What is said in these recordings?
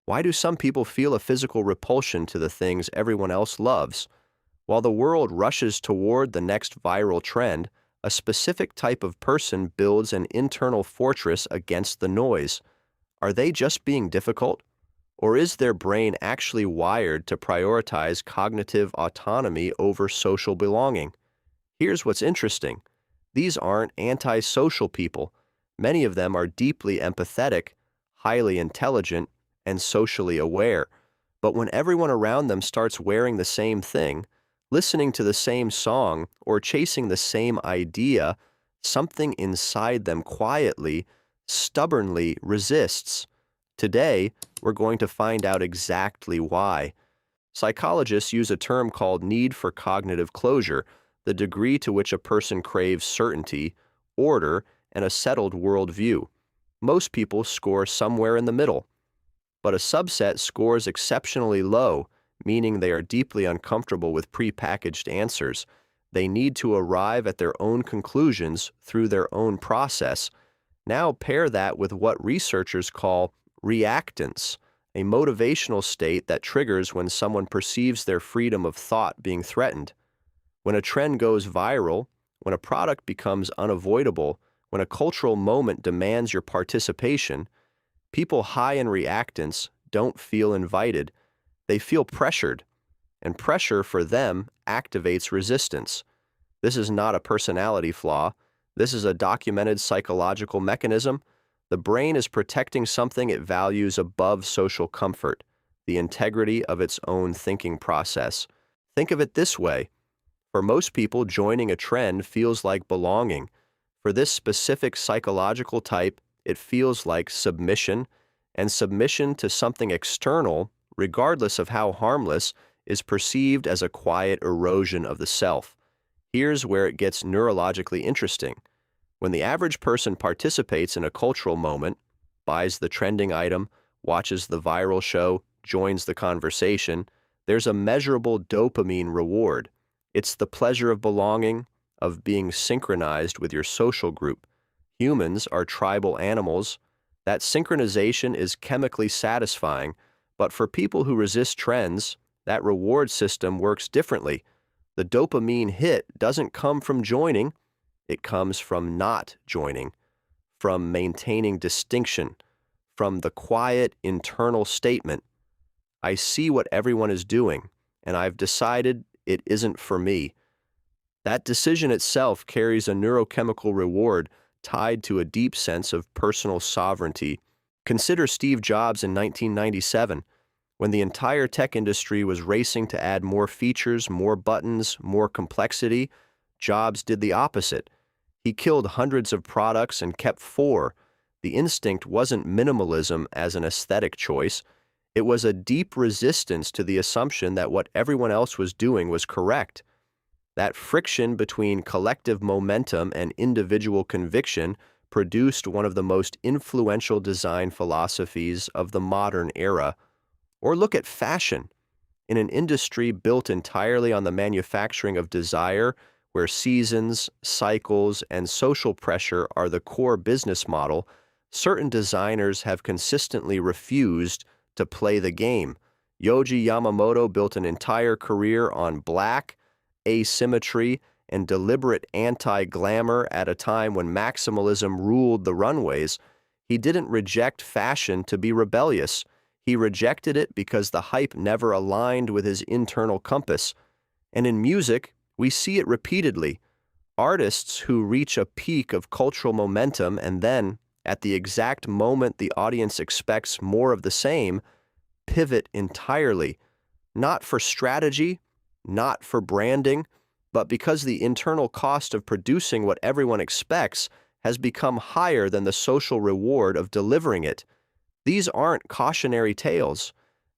Why do some people feel a physical repulsion to the things everyone else loves? While the world rushes toward the next viral trend, a specific type of person builds an internal fortress against the noise. Are they just being difficult? Or is their brain actually wired to prioritize cognitive autonomy over social belonging? Here's what's interesting. These aren't antisocial people. Many of them are deeply empathetic, highly intelligent, and socially aware. But when everyone around them starts wearing the same thing, listening to the same song, or chasing the same idea, something inside them quietly, stubbornly resists. Today, we're going to find out exactly why. Psychologists use a term called need for cognitive closure, the degree to which a person craves certainty, order, and a settled worldview. Most people score somewhere in the middle, but a subset scores exceptionally low, meaning they are deeply uncomfortable with prepackaged answers. They need to arrive at their own conclusions through their own process. Now pair that with what researchers call reactance, a motivational state that triggers when someone perceives their freedom of thought being threatened. When a trend goes viral, when a product becomes unavoidable, when a cultural moment demands your participation, people high in reactance don't feel invited. They feel pressured, and pressure for them activates resistance. This is not a personality flaw. This is a documented psychological mechanism. The brain is protecting something it values above social comfort, the integrity of its own thinking process. Think of it this way. For most people, joining a trend feels like belonging. For this specific psychological type, it feels like submission, and submission to something external, regardless of how harmless, is perceived as a quiet erosion of the self. Here's where it gets neurologically interesting. When the average person participates in a cultural moment, buys the trending item, watches the viral show, joins the conversation, there's a measurable dopamine reward. It's the pleasure of belonging, of being synchronized with your social group. Humans are tribal animals. That synchronization is chemically satisfying, but for people who resist trends, that reward system works differently. The dopamine hit doesn't come from joining, it comes from not joining, from maintaining distinction, from the quiet internal statement, I see what everyone is doing, and I've decided it isn't for me. That decision itself carries a neurochemical reward tied to a deep sense of personal sovereignty. Consider Steve Jobs in 1997. When the entire tech industry was racing to add more features, more buttons, more complexity, Jobs did the opposite. He killed hundreds of products and kept 4. The instinct wasn't minimalism as an aesthetic choice. It was a deep resistance to the assumption that what everyone else was doing was correct. That friction between collective momentum and individual conviction produced one of the most influential design philosophies of the modern era. Or look at fashion. In an industry built entirely on the manufacturing of desire, where seasons, cycles, and social pressure are the core business model, certain designers have consistently refused to play the game. Yohji Yamamoto built an entire career on black, asymmetry, and deliberate anti-glamour at a time when maximalism ruled the runways. He didn't reject fashion to be rebellious. He rejected it because the hype never aligned with his internal compass. And in music, we see it repeatedly. Artists who reach a peak of cultural momentum and then, at the exact moment the audience expects more of the same, pivot entirely, not for strategy, not for branding, but because the internal cost of producing what everyone expects has become higher than the social reward of delivering it. These aren't cautionary tales.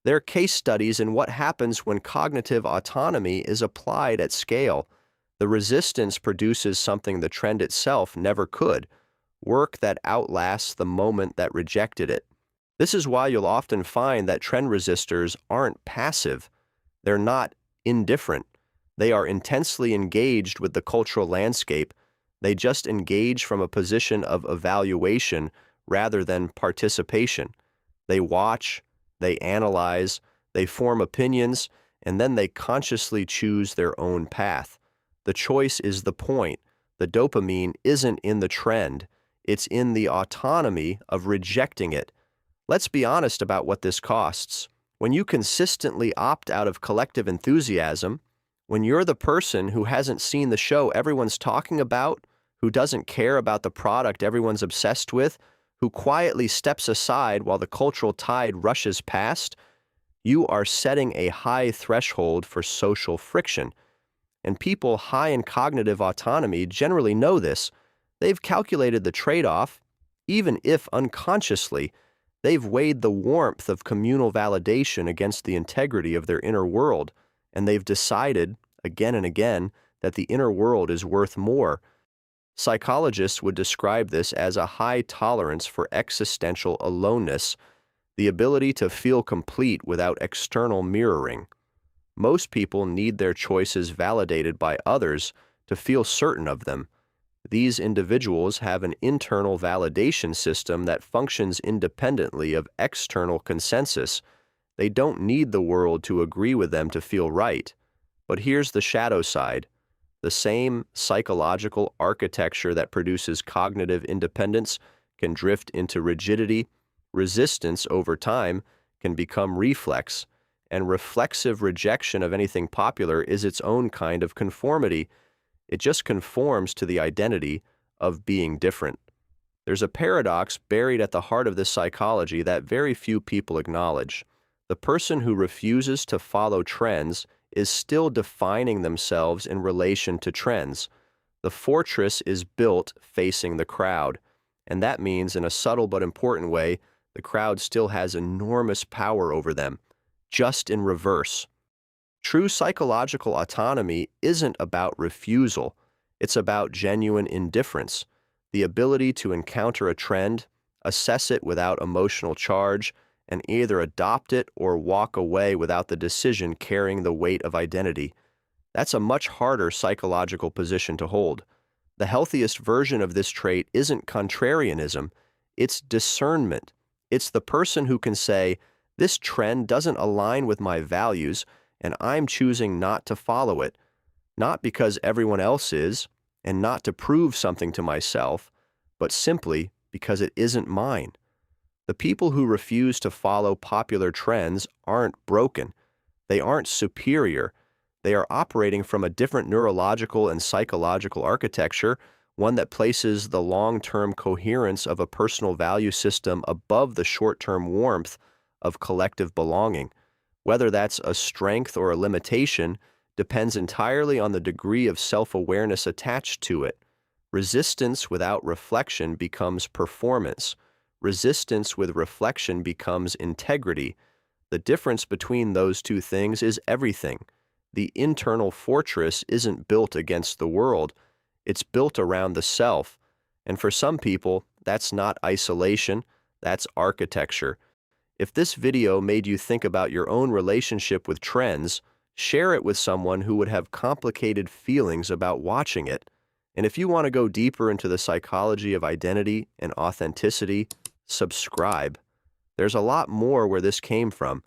They're case studies in what happens when cognitive autonomy is applied at scale. The resistance produces something the trend itself never could, work that outlasts the moment that rejected it. This is why you'll often find that trend resistors aren't passive. They're not indifferent. They are intensely engaged with the cultural landscape. They just engage from a position of evaluation rather than participation. They watch, They analyze, they form opinions, and then they consciously choose their own path. The choice is the point. The dopamine isn't in the trend, it's in the autonomy of rejecting it. Let's be honest about what this costs. When you consistently opt out of collective enthusiasm, when you're the person who hasn't seen the show everyone's talking about, who doesn't care about the product everyone's obsessed with, who quietly steps aside while the cultural tide rushes past, you are setting a high threshold for social friction. And people high in cognitive autonomy generally know this. They've calculated the trade-off, even if unconsciously. They've weighed the warmth of communal validation against the integrity of their inner world, and they've decided, again and again, that the inner world is worth more. Psychologists would describe this as a high tolerance for existential aloneness, the ability to feel complete without external mirroring. Most people need their choices validated by others to feel certain of them. These individuals have an internal validation system that functions independently of external consensus. They don't need the world to agree with them to feel right. But here's the shadow side. The same psychological architecture that produces cognitive independence can drift into rigidity. Resistance over time can become reflex, and reflexive rejection of anything popular is its own kind of conformity. It just conforms to the identity of being different. There's a paradox buried at the heart of this psychology that very few people acknowledge. The person who refuses to follow trends is still defining themselves in relation to trends. The fortress is built facing the crowd, and that means, in a subtle but important way, the crowd still has enormous power over them, just in reverse. True psychological autonomy isn't about refusal. It's about genuine indifference, the ability to encounter a trend, assess it without emotional charge, and either adopt it or walk away without the decision carrying the weight of identity. That's a much harder psychological position to hold. The healthiest version of this trait isn't contrarianism, it's discernment. It's the person who can say, this trend doesn't align with my values, and I'm choosing not to follow it, not because everyone else is, and not to prove something to myself, but simply because it isn't mine. The people who refuse to follow popular trends aren't broken. They aren't superior. They are operating from a different neurological and psychological architecture, one that places the long-term coherence of a personal value system above the short-term warmth of collective belonging. Whether that's a strength or a limitation depends entirely on the degree of self-awareness attached to it. Resistance without reflection becomes performance. Resistance with reflection becomes integrity. The difference between those two things is everything. The internal fortress isn't built against the world. It's built around the self. And for some people, that's not isolation, that's architecture. If this video made you think about your own relationship with trends, share it with someone who would have complicated feelings about watching it. And if you want to go deeper into the psychology of identity and authenticity, subscribe. There's a lot more where this came from,